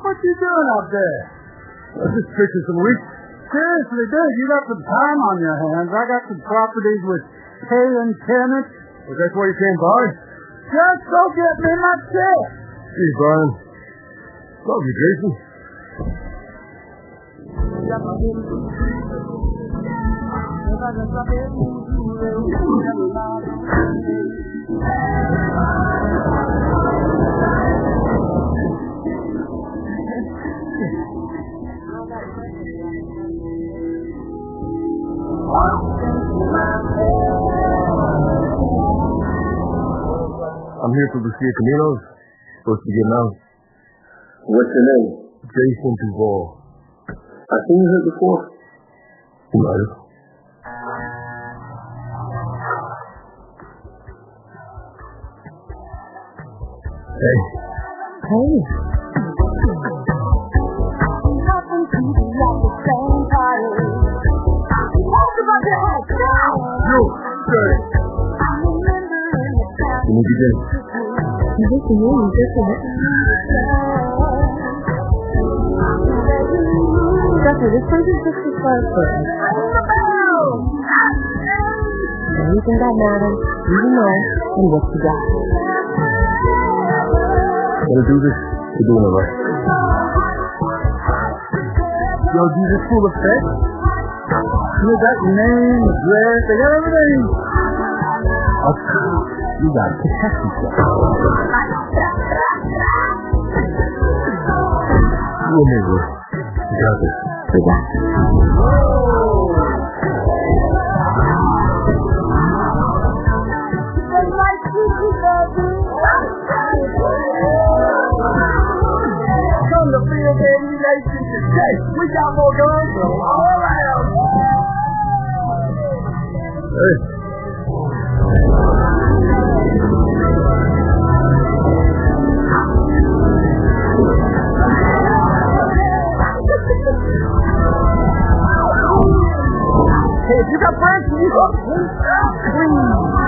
What you doing up there? Just fixing some leaks. Seriously, dude, you got some time on your hands. I got some properties with paying tenants. Well, that's why you came by? Just go get me my check. Gee, Brian. Love you, Jason. I'm here for the Sia Caminos. Supposed to be getting out. What's your name? Jason Duval. I've seen you here before. You might have. Hey. Hey. You, stay. You need to get it. Doctor, this place is just a square foot. Anything that matters, you know, and what you got. Want to do this? We're doing it right. Yo, do this full effect? You got your name, address, they got everything. Okay. You got to protect yourself. We'll make it. You got this. We got it. Come to Field Ammunition today. We got more guns all around. Hey. Hey, if you got friends, you go. Please.